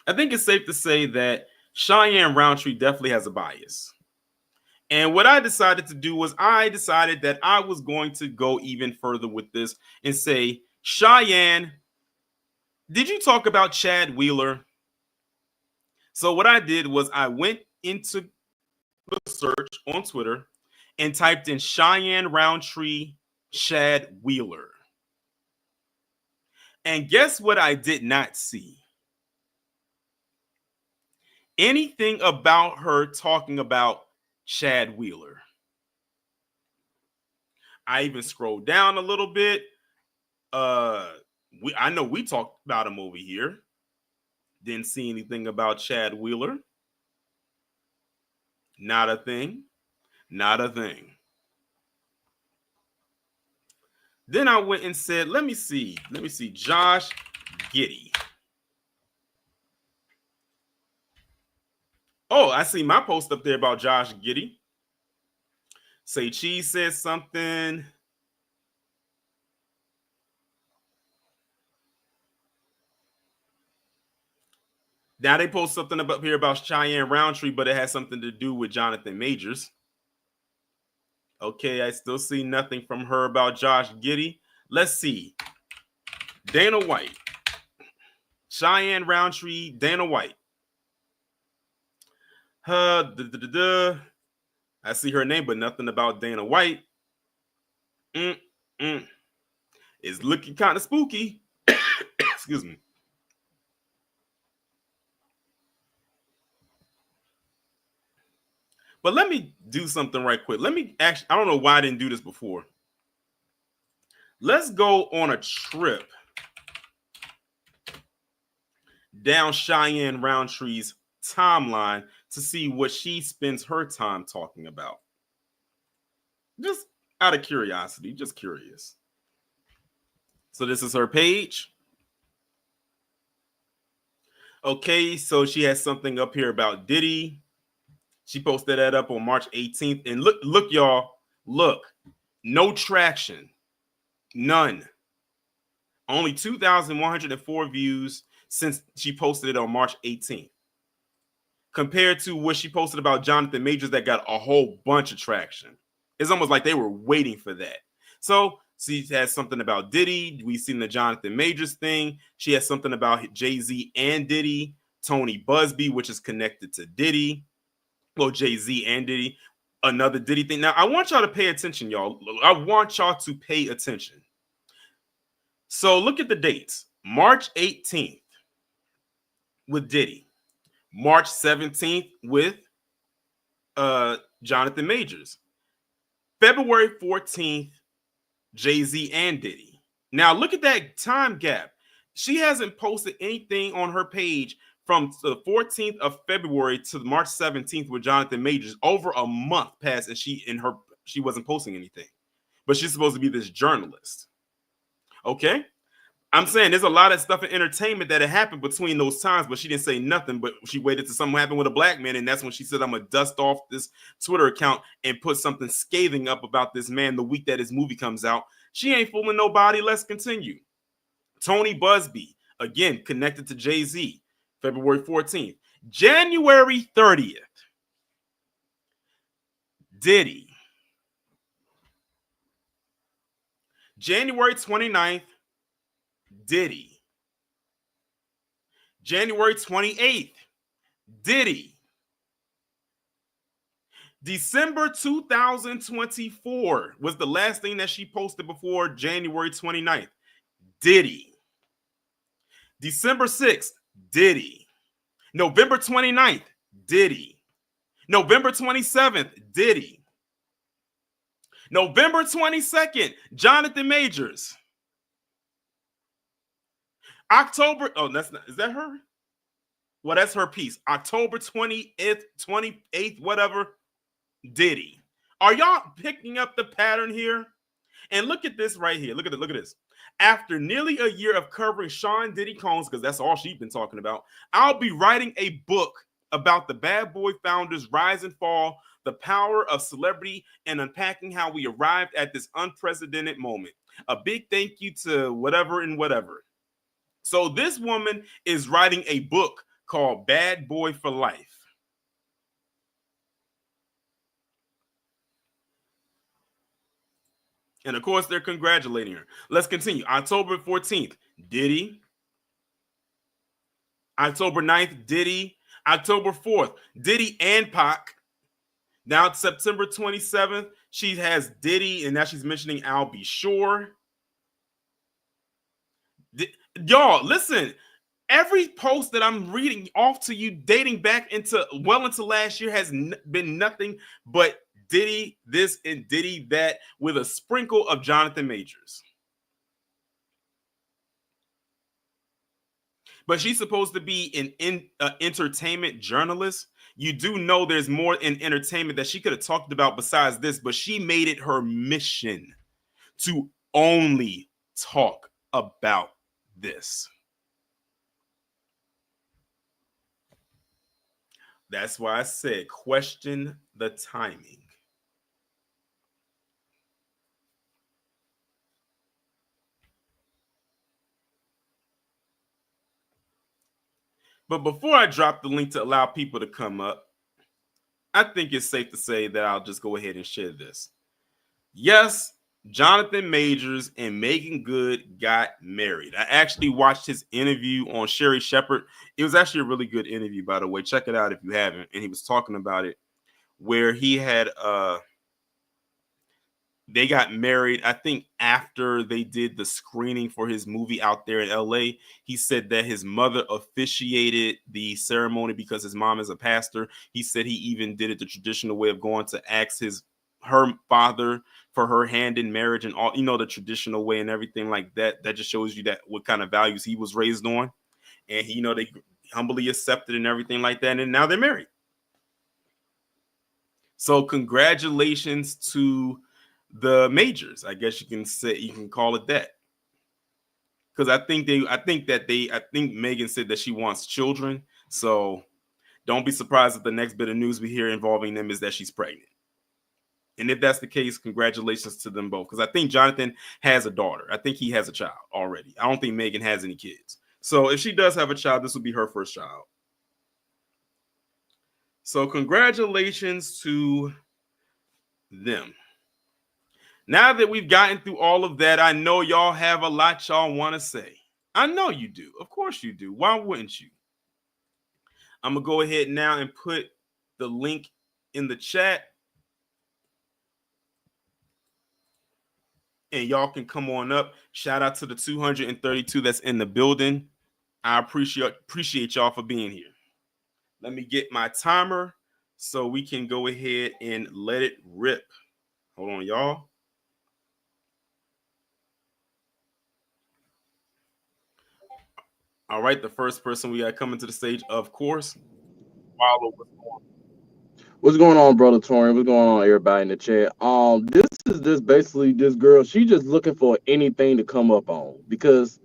A: I think it's safe to say that Cheyenne Roundtree definitely has a bias. And what I decided to do was I decided that I was going to go even further with this and say, Cheyenne, did you talk about Chad Wheeler? So what I did was I went into the search on Twitter and typed in Cheyenne Roundtree Chad Wheeler. And guess what I did not see? Anything about her talking about Chad Wheeler. I even scrolled down a little bit. I know we talked about him over here. Didn't see anything about Chad Wheeler. Not a thing. Not a thing. Then I went and said, let me see. Josh Giddey. Oh, I see my post up there about Josh Giddey. Say Cheese says something. Now they post something up here about Cheyenne Roundtree, but it has something to do with Jonathan Majors. Okay, I still see nothing from her about Josh Giddey. Let's see. Dana White. Cheyenne Roundtree, Dana White. I see her name, but nothing about Dana White. It's looking kind of spooky. Excuse me. But let me do something right quick. I don't know why I didn't do this before. Let's go on a trip down Cheyenne Roundtree's timeline to see what she spends her time talking about. Just out of curiosity, just curious. So this is her page. Okay, so she has something up here about Diddy. She posted that up on March 18th. And look, y'all, look, no traction, none. Only 2,104 views, since she posted it on March 18th, compared to what she posted about Jonathan Majors that got a whole bunch of traction. It's almost like they were waiting for that. So she has something about Diddy. We've seen the Jonathan Majors thing. She has something about Jay-Z and Diddy. Tony Busby, which is connected to Diddy. Well, Jay-Z and Diddy. Another Diddy thing. Now, I want y'all to pay attention, y'all. I want y'all to pay attention. So look at the dates. March 18th with Diddy. March 17th with Jonathan Majors. February 14th, Jay-Z and Diddy. Now, look at that time gap. She hasn't posted anything on her page from the 14th of February to March 17th with Jonathan Majors. Over a month passed, and she wasn't posting anything. But she's supposed to be this journalist. Okay? I'm saying there's a lot of stuff in entertainment that had happened between those times, but she didn't say nothing. But she waited till something happened with a black man, and that's when she said, I'm going to dust off this Twitter account and put something scathing up about this man the week that his movie comes out. She ain't fooling nobody. Let's continue. Tony Busby, again, connected to Jay-Z, February 14th. January 30th, Diddy. January 29th, Diddy. January 28th, Diddy. December 2024 was the last thing that she posted before January 29th. Diddy. December 6th, Diddy. November 29th, Diddy. November 27th, Diddy. November 22nd, Jonathan Majors. October, is that her? Well, that's her piece. October 20th, 28th, whatever, Diddy. Are y'all picking up the pattern here? And look at this right here. Look at this. After nearly a year of covering Sean Diddy Combs, because that's all she's been talking about, I'll be writing a book about the bad boy founders' rise and fall, the power of celebrity, and unpacking how we arrived at this unprecedented moment. A big thank you to whatever and whatever. So this woman is writing a book called Bad Boy for Life. And of course, they're congratulating her. Let's continue. October 14th, Diddy. October 9th, Diddy. October 4th, Diddy and Pac. Now it's September 27th. She has Diddy, and now she's mentioning Al B. Sure. Y'all, listen. Every post that I'm reading off to you dating back into last year has been nothing but Diddy this and Diddy that with a sprinkle of Jonathan Majors. But she's supposed to be an entertainment journalist. You do know there's more in entertainment that she could have talked about besides this, but she made it her mission to only talk about this. That's why I said question the timing. But before I drop the link to allow people to come up, I think it's safe to say that I'll just go ahead and share this. Yes, Jonathan Majors and Megan Good got married. I actually watched his interview on Sherry Shepherd. It was actually a really good interview, by the way. Check it out if you haven't. And he was talking about it where he had they got married, I think, after they did the screening for his movie out there in LA. He said that his mother officiated the ceremony because his mom is a pastor. He said he even did it the traditional way of going to ask her father for her hand in marriage and all, the traditional way and everything like that. That just shows you that what kind of values he was raised on. And he, they humbly accepted and everything like that. And now they're married. So congratulations to the Majors. I guess you can call it that. Because I think Megan said that she wants children. So don't be surprised if the next bit of news we hear involving them is that she's pregnant. And if that's the case, congratulations to them both. Because I think Jonathan has a daughter. I think he has a child already. I don't think Megan has any kids. So if she does have a child, this will be her first child. So congratulations to them. Now that we've gotten through all of that, I know y'all have a lot y'all want to say. I know you do. Of course you do. Why wouldn't you? I'm going to go ahead now and put the link in the chat. And y'all can come on up. Shout out to the 232 that's in the building. I appreciate y'all for being here. Let me get my timer so we can go ahead and let it rip. Hold on, y'all. All right, the first person we got coming to the stage, of course.
D: What's going on, brother Torian? What's going on, everybody in the chat? This is just basically this girl. She just looking for anything to come up on because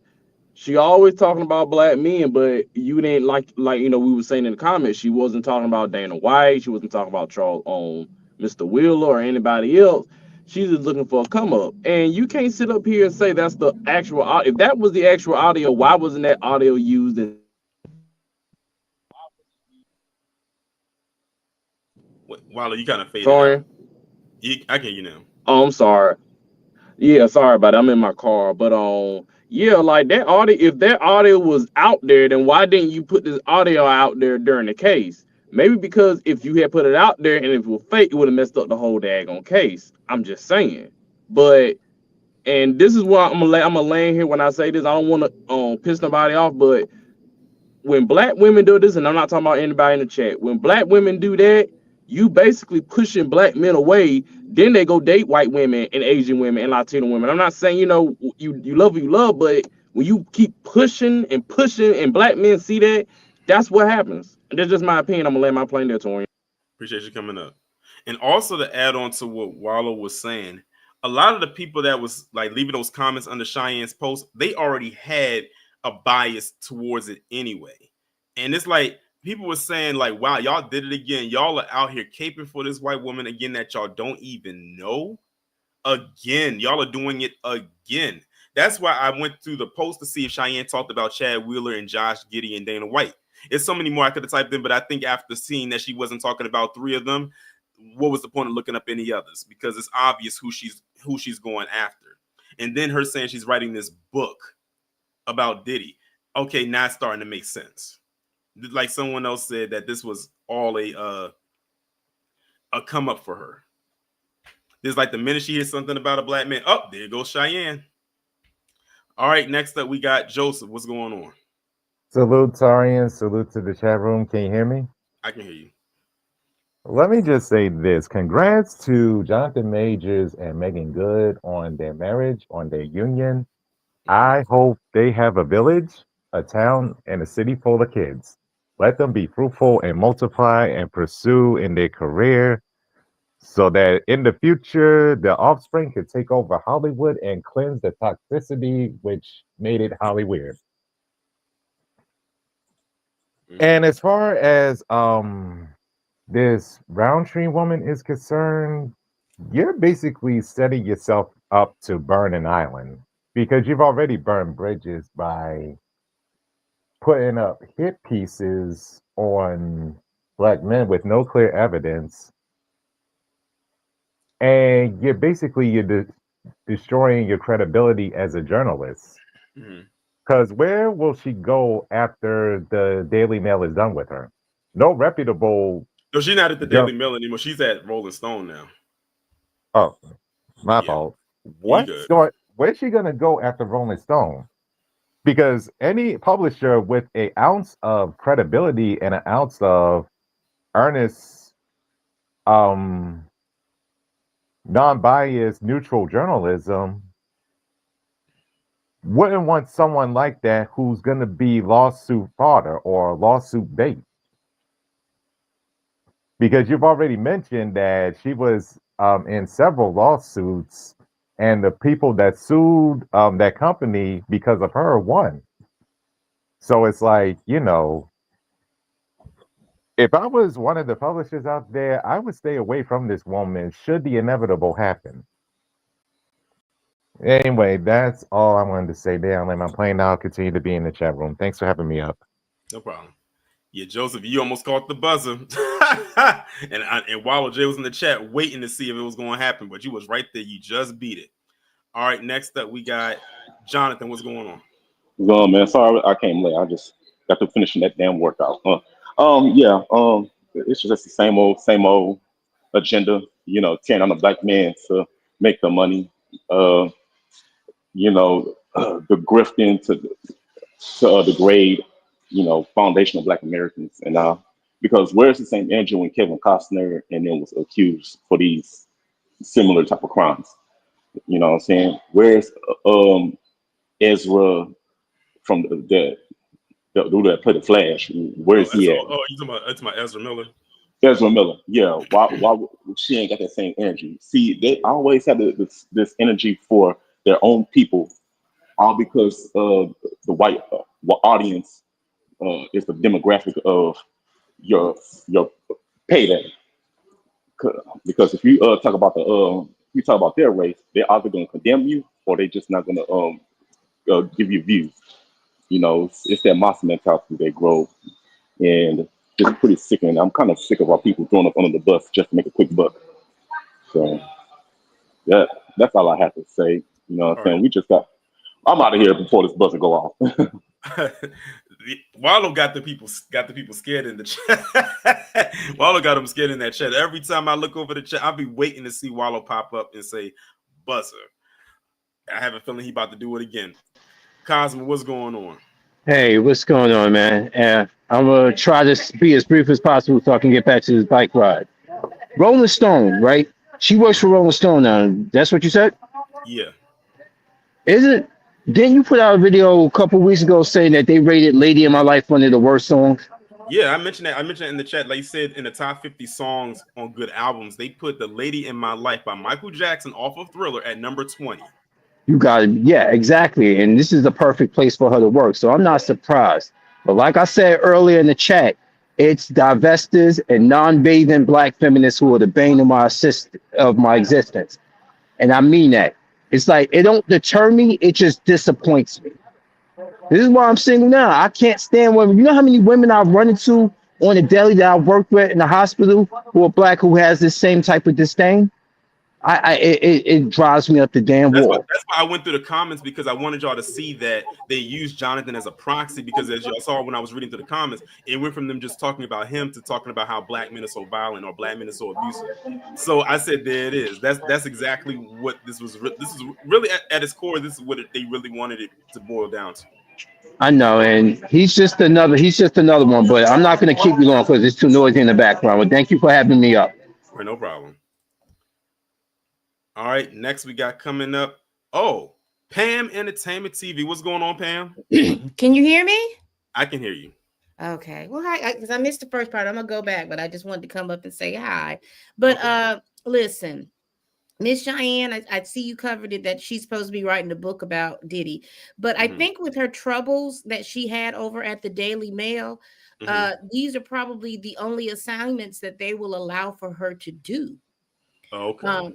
D: she always talking about black men, but you didn't like we were saying in the comments. She wasn't talking about Dana White. She wasn't talking about Charles Mr. Wheeler or anybody else. She's just looking for a come up, and you can't sit up here and say that's the actual. If that was the actual audio, why wasn't that audio used in?
A: Wallow, you kind of faded out.
D: Torian?
A: I can hear you now.
D: Oh, I'm sorry. Yeah, sorry about it. I'm in my car. But yeah, like that audio, if that audio was out there, then why didn't you put this audio out there during the case? Maybe because if you had put it out there and if it was fake, it would have messed up the whole daggone case. I'm just saying. But and this is why I'm gonna land here when I say this. I don't want to piss nobody off, but when black women do this, and I'm not talking about anybody in the chat, when black women do that, you basically pushing black men away. Then they go date white women and Asian women and Latino women. I'm not saying you love who you love, but when you keep pushing and black men see that, that's what happens. That's just my opinion. I'm gonna land my plane there, Torian.
A: Appreciate you coming up. And also to add on to what Wallow was saying, a lot of the people that was like leaving those comments under Cheyenne's post, they already had a bias towards it anyway. And it's like people were saying, like, wow, y'all did it again. Y'all are out here caping for this white woman again that y'all don't even know. Again, y'all are doing it again. That's why I went through the post to see if Cheyenne talked about Chad Wheeler and Josh Giddey and Dana White. It's so many more I could have typed in, but I think after seeing that she wasn't talking about three of them, what was the point of looking up any others? Because it's obvious who she's going after. And then her saying she's writing this book about Diddy. Okay, now it's starting to make sense. Like someone else said that this was all a come up for her. There's like the minute she hears something about a black man, oh, there goes Cheyenne. All right, next up we got Joseph. What's going on?
E: Salute, Tarian. Salute to the chat room. Can you hear me?
A: I can hear you.
E: Let me just say this. Congrats to Jonathan Majors and Megan Good on their marriage, on their union. I hope they have a village, a town, and a city full of kids. Let them be fruitful and multiply and pursue in their career so that in the future, the offspring could take over Hollywood and cleanse the toxicity which made it Hollywood. And as far as this Roundtree woman is concerned, you're basically setting yourself up to burn an island because you've already burned bridges by putting up hit pieces on black men with no clear evidence. And you're destroying your credibility as a journalist. Because where will she go after the Daily Mail is done with her? No reputable.
A: No, she's not at the Daily Mail anymore. She's at Rolling Stone now.
E: Oh, my fault. Where's she gonna go after Rolling Stone? Because any publisher with an ounce of credibility and an ounce of earnest, non-biased, neutral journalism wouldn't want someone like that who's gonna be lawsuit fodder or lawsuit bait. Because you've already mentioned that she was in several lawsuits, and the people that sued that company because of her won. So it's like, if I was one of the publishers out there, I would stay away from this woman should the inevitable happen. Anyway, that's all I wanted to say there. I'll land my plane now. I'll continue to be in the chat room. Thanks for having me up.
A: No problem. Yeah, Joseph, you almost caught the buzzer. and Wallow J was in the chat waiting to see if it was going to happen, but you was right there. You just beat it. All right, next up we got Jonathan. What's going on?
F: Well, man, sorry I came late. I just got to finishing that damn workout. It's just the same old agenda. Tearing on the black man to make the money. Uh, the grifting to degrade, foundation of Black Americans, and because where's the same Andrew when Kevin Costner and then was accused for these similar type of crimes? You know what I'm saying? Where's Ezra from the dude that played the Flash? Where is he at?
A: You talking about it's my Ezra Miller?
F: Ezra Miller. Yeah. Why she ain't got that same energy? See, they always have this energy for their own people, all because the white audience is the demographic of your payday. Because if you talk about their race, they're either going to condemn you or they just not going to give you views. It's that monster mentality they grow, and it's pretty sickening. I'm kind of sick of our people throwing up under the bus just to make a quick buck. So that's all I have to say. You know what I'm saying?
A: Right.
F: I'm out of here before this buzzer go off.
A: Wallow got the people scared in the chat. Wallow got them scared in that chat. Every time I look over the chat, I'll be waiting to see Wallow pop up and say buzzer. I have a feeling he about to do it again. Cosmo, what's going on?
G: Hey, what's going on, man? I'm gonna try to be as brief as possible so I can get back to this bike ride. Rolling Stone, right? She works for Rolling Stone now. That's what you said?
A: Yeah.
G: Didn't you put out a video a couple weeks ago saying that they rated Lady in My Life one of the worst songs?
A: Yeah, I mentioned that. I mentioned it in the chat. Like you said, in the top 50 songs on good albums, they put The Lady in My Life by Michael Jackson off of Thriller at number 20.
G: You got it. Yeah, exactly. And this is the perfect place for her to work. So I'm not surprised. But like I said earlier in the chat, it's divestors and non-bathing black feminists who are the bane of my existence. And I mean that. It's like it don't deter me, it just disappoints me. This is why I'm single now. I can't stand women. You know how many women I've run into on the daily that I work with in the hospital who are black who has this same type of disdain? It drives me up the damn wall.
A: That's why I went through the comments, because I wanted y'all to see that they used Jonathan as a proxy, because as y'all saw when I was reading through the comments, it went from them just talking about him to talking about how black men are so violent or black men are so abusive. So I said, there it is. That's exactly what this was. This is really at its core. This is what they really wanted it to boil down to.
G: I know, and he's just another one, but I'm not going to keep you long because it's too noisy in the background. But thank you for having me up.
A: Right, no problem. All right, next we got coming up. Oh, Pam Entertainment TV. What's going on, Pam?
H: Can you hear me?
A: I can hear you.
H: Okay. Well, hi, because I missed the first part. I'm gonna go back, but I just wanted to come up and say hi. But listen, Miss Cheyenne, I see you covered it that she's supposed to be writing a book about Diddy. But I think with her troubles that she had over at the Daily Mail, these are probably the only assignments that they will allow for her to do.
A: Okay.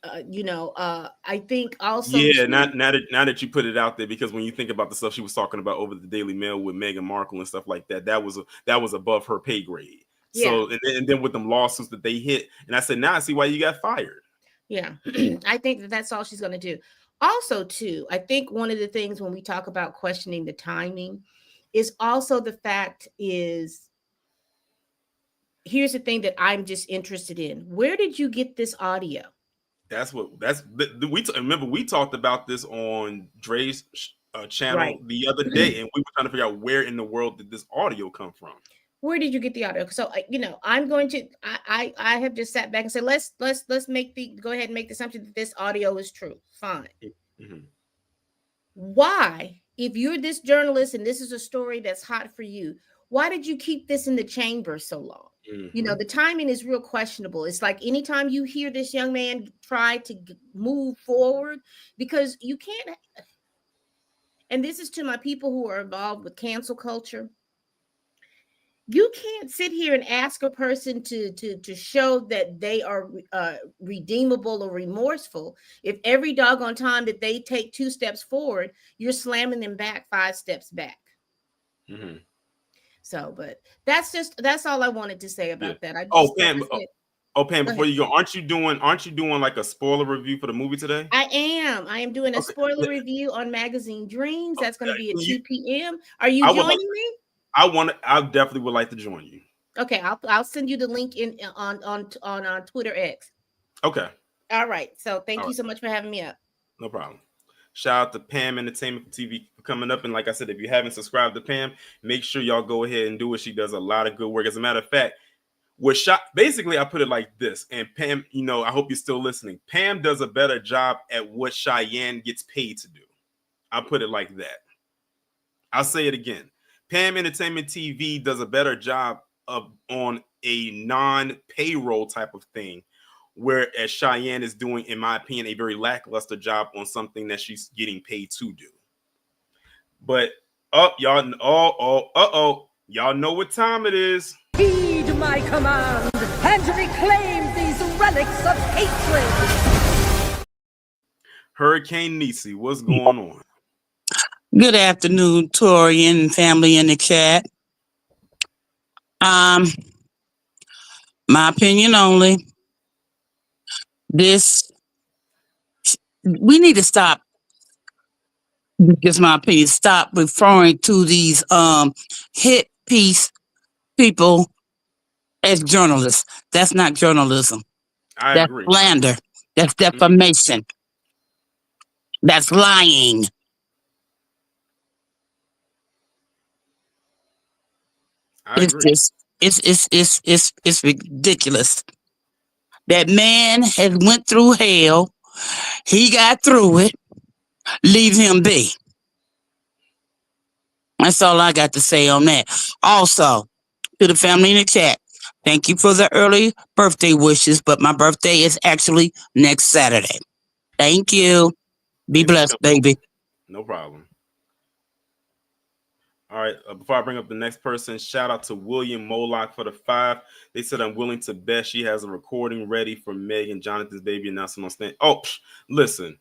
H: I think also.
A: Yeah, now that you put it out there, because when you think about the stuff she was talking about over the Daily Mail with Meghan Markle and stuff like that, that was above her pay grade.
H: Yeah.
A: So and then with them lawsuits that they hit, and I said, now I see why you got fired.
H: Yeah, I think that's all she's going to do. Also, too, I think one of the things when we talk about questioning the timing is also the fact is, here's the thing that I'm just interested in. Where did you get this audio?
A: Remember we talked about this on Dre's channel the other day, and we were trying to figure out where in the world did this audio come from.
H: Where did you get the audio? So I'm going to. I have just sat back and said, let's go ahead and make the assumption that this audio is true. Fine. Mm-hmm. Why, if you're this journalist and this is a story that's hot for you, why did you keep this in the chamber so long? Mm-hmm. The timing is real questionable. It's like anytime you hear this young man try to move forward, because you can't. And this is to my people who are involved with cancel culture. You can't sit here and ask a person to show that they are redeemable or remorseful if every doggone time that they take 2 steps forward, you're slamming them back 5 steps back.
A: Mm-hmm.
H: So, but that's all I wanted to say about that. I just,
A: oh, Pam, Pam,
H: Go
A: before
H: ahead.
A: you go, aren't you doing like a spoiler review for the movie today?
H: I am doing a
A: Okay.
H: spoiler review on Magazine Dreams. That's going to be at
A: Can you-
H: 2 p.m. Are you
A: I would
H: joining
A: like-
H: me?
A: I definitely would like to join you.
H: Okay, I'll send you the link on Twitter X.
A: Okay.
H: All right. So thank
A: All
H: you
A: right.
H: so much for having me up.
A: No problem. Shout out to Pam Entertainment TV for coming up. And like I said, if you haven't subscribed to Pam, make sure y'all go ahead and do it. She does a lot of good work. As a matter of fact, basically I put it like this. And Pam, I hope you're still listening. Pam does a better job at what Cheyenne gets paid to do. I put it like that. I'll say it again. Pam Entertainment TV does a better job on a non-payroll type of thing, whereas Cheyenne is doing, in my opinion, a very lackluster job on something that she's getting paid to do. But y'all know what time it is.
I: Heed my command and reclaim these relics of hatred.
A: Hurricane Niecy, what's going on?
J: Good afternoon, Tori and family in the chat. My opinion only. We need to stop. Just my opinion. Stop referring to these hit piece people as journalists. That's not journalism.
A: I agree.
J: That's slander. That's defamation. That's lying. It's ridiculous. That man has went through hell. He got through it. Leave him be. That's all I got to say on that. Also, to the family in the chat, thank you for the early birthday wishes, but my birthday is actually next Saturday. Thank you. Be blessed, baby.
A: No problem. All right. Before I bring up the next person, shout out to William Moloch for the 5. They said, I'm willing to bet she has a recording ready for Meg and Jonathan's baby announcement on stand. Listen,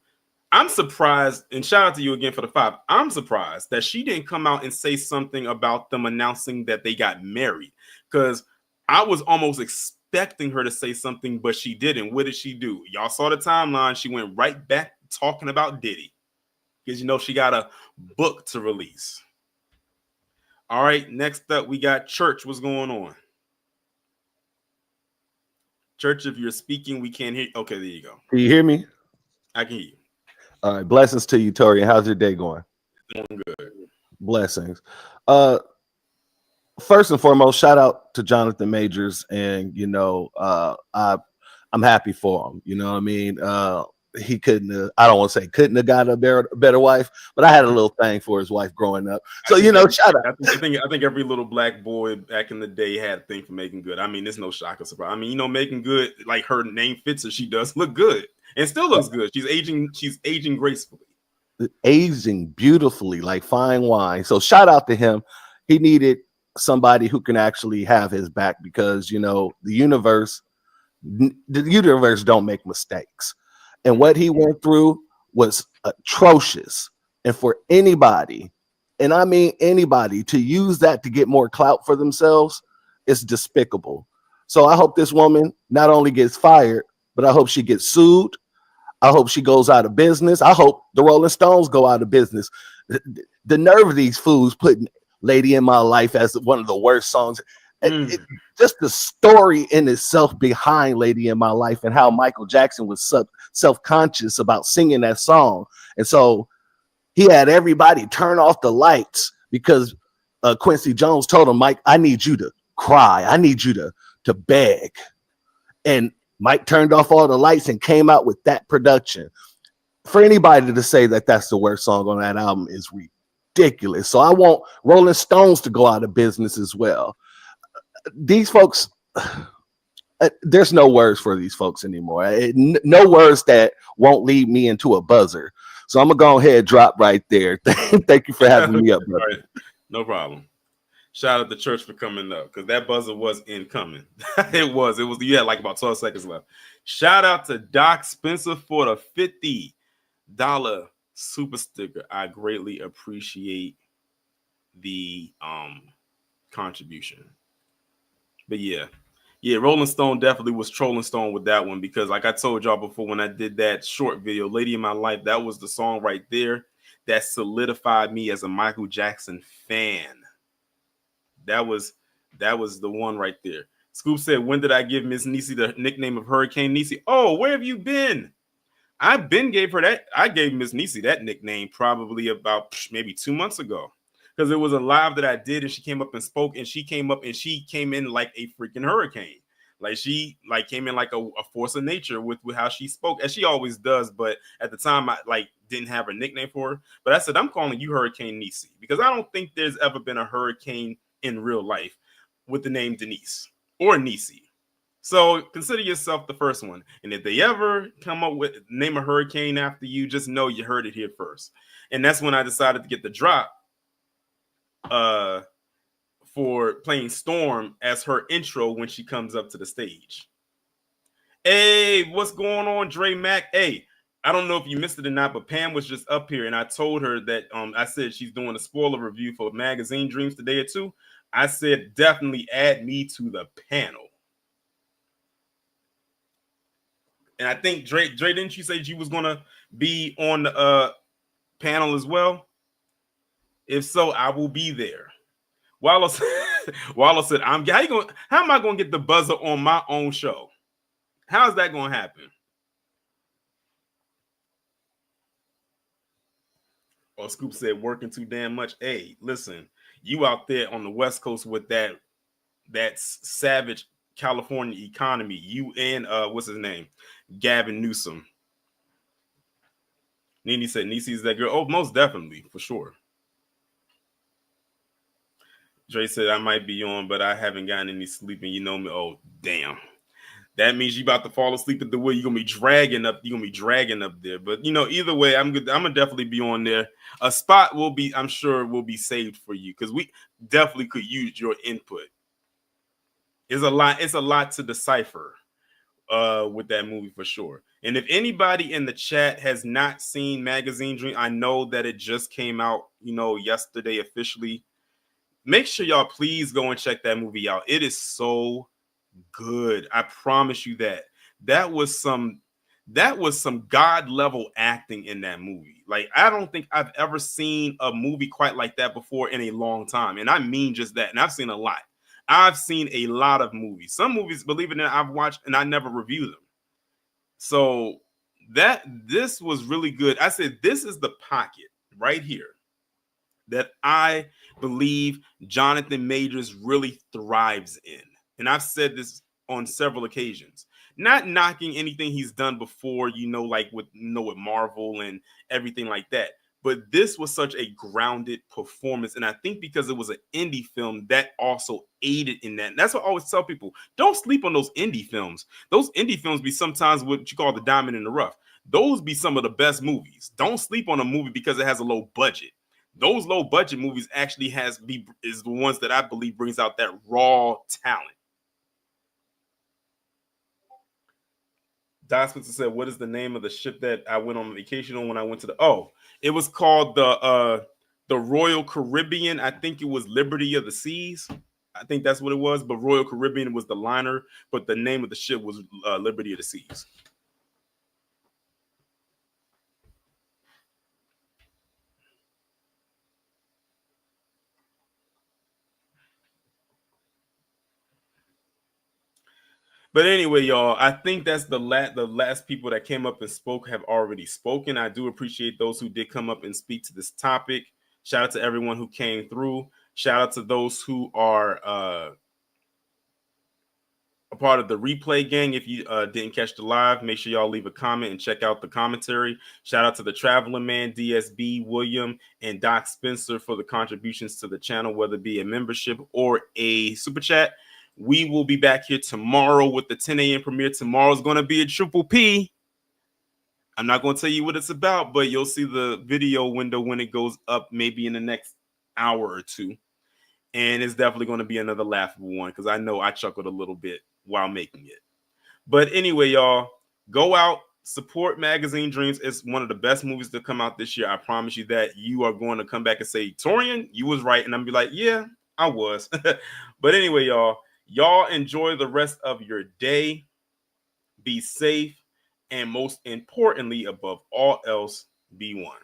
A: I'm surprised. And shout out to you again for the 5. I'm surprised that she didn't come out and say something about them announcing that they got married, because I was almost expecting her to say something, but she didn't. What did she do? Y'all saw the timeline. She went right back talking about Diddy, because she got a book to release. All right, next up, we got Church. What's going on? Church, if you're speaking, we can't hear you. Okay, there you go.
K: Can you hear me?
A: I can hear you.
K: All right, blessings to you, Tori. How's your day going?
A: Doing good.
K: Blessings. First and foremost, shout out to Jonathan Majors, and I'm happy for him. You know what I mean? He couldn't. I don't want to say couldn't have got a better wife, but I had a little thing for his wife growing up. So shout out.
A: I think every little black boy back in the day had a thing for Megan Good. I mean, it's no shock or surprise. I mean, Megan Good, like, her name fits her. She does look good and still looks good. She's aging gracefully,
K: aging beautifully, like fine wine. So shout out to him. He needed somebody who can actually have his back, because the universe don't make mistakes. And what he went through was atrocious. And for anybody, and I mean anybody, to use that to get more clout for themselves, it's despicable. So I hope this woman not only gets fired, but I hope she gets sued. I hope she goes out of business. I hope the Rolling Stones go out of business. The nerve of these fools putting Lady in My Life as one of the worst songs. Just the story in itself behind Lady in My Life, and how Michael Jackson was self-conscious about singing that song. And so he had everybody turn off the lights because Quincy Jones told him, Mike, I need you to cry. I need you to beg. And Mike turned off all the lights and came out with that production. For anybody to say that that's the worst song on that album is ridiculous. So I want Rolling Stones to go out of business as well. These folks, there's no words for these folks anymore. No words that won't lead me into a buzzer. So I'm gonna go ahead and drop right there. Thank you for having me up, brother.
A: Right. No problem. Shout out to church for coming up because that buzzer was incoming. It was. You had like about 12 seconds left. Shout out to Doc Spencer for the $50 super sticker. I greatly appreciate the contribution. But yeah, Rolling Stone definitely was trolling Stone with that one because, like I told y'all before, when I did that short video, "Lady in My Life," that was the song right there that solidified me as a Michael Jackson fan. That was the one right there. Scoop said, "When did I give Miss Niecy the nickname of Hurricane Niecy?" Oh, where have you been? I've been gave her that. I gave Miss Niecy that nickname probably about maybe 2 months ago because it was a live that I did and she came up and spoke and she came in like a freaking hurricane. Like she came in like a force of nature with how she spoke, as she always does. But at the time, I didn't have a nickname for her. But I said, I'm calling you Hurricane Niecy because I don't think there's ever been a hurricane in real life with the name Denise or Niecy. So consider yourself the first one. And if they ever come up with name a hurricane after you, just know you heard it here first. And that's when I decided to get the drop for playing Storm as her intro when she comes up to the stage. Hey, what's going on, Dre Mac? Hey, I don't know if you missed it or not, but Pam was just up here and I told her that I said she's doing a spoiler review for Magazine Dreams today or two. I said definitely add me to the panel. And I think Dre, didn't you say you was gonna be on the panel as well? If so, I will be there. Wallow said, how am I gonna get the buzzer on my own show? How is that gonna happen? Or Scoop said, working too damn much. Hey, listen, you out there on the West Coast with that savage California economy. You and what's his name? Gavin Newsom. Nene said Niecy's that girl. Oh, most definitely, for sure. Dre said I might be on, but I haven't gotten any sleep, and you know me. Oh, damn. That means you about to fall asleep at the wheel. You're gonna be dragging up. You're gonna be dragging up there. But either way, I'm good. I'm gonna definitely be on there. A spot will be, I'm sure, will be saved for you because we definitely could use your input. It's a lot to decipher with that movie for sure. And if anybody in the chat has not seen Magazine Dream, I know that it just came out, yesterday officially. Make sure y'all please go and check that movie out. It is so good. I promise you that. That was some God level acting in that movie. Like, I don't think I've ever seen a movie quite like that before in a long time. And I mean just that. And I've seen a lot. I've seen a lot of movies. Some movies, believe it or not, I've watched and I never review them. So this was really good. I said, this is the pocket right here that I believe Jonathan Majors really thrives in. And I've said this on several occasions, not knocking anything he's done before, like with Marvel and everything like that. But this was such a grounded performance. And I think because it was an indie film, that also aided in that. And that's what I always tell people. Don't sleep on those indie films. Those indie films be sometimes what you call the diamond in the rough. Those be some of the best movies. Don't sleep on a movie because it has a low budget. Those low budget movies actually is the ones that I believe brings out that raw talent. Don Spencer said, what is the name of the ship that I went on vacation on when I went to it was called the Royal Caribbean. I think it was Liberty of the Seas. I think that's what it was. But Royal Caribbean was the liner, but the name of the ship was Liberty of the Seas. But anyway, y'all, I think that's the last people that came up and spoke have already spoken. I do appreciate those who did come up and speak to this topic. Shout out to everyone who came through. Shout out to those who are a part of the replay gang. If you didn't catch the live, make sure y'all leave a comment and check out the commentary. Shout out to the Traveling Man, DSB, William, and Doc Spencer for the contributions to the channel, whether it be a membership or a super chat. We will be back here tomorrow with the 10 a.m. premiere. Tomorrow's going to be a triple P. I'm not going to tell you what it's about, but you'll see the video window when it goes up, maybe in the next hour or two. And it's definitely going to be another laughable one because I know I chuckled a little bit while making it. But anyway, y'all, go out, support Magazine Dreams. It's one of the best movies to come out this year. I promise you that. You are going to come back and say, Torian, you was right. And I'm be like, yeah, I was. But anyway, y'all enjoy the rest of your day. Be safe. And most importantly, above all else, be one.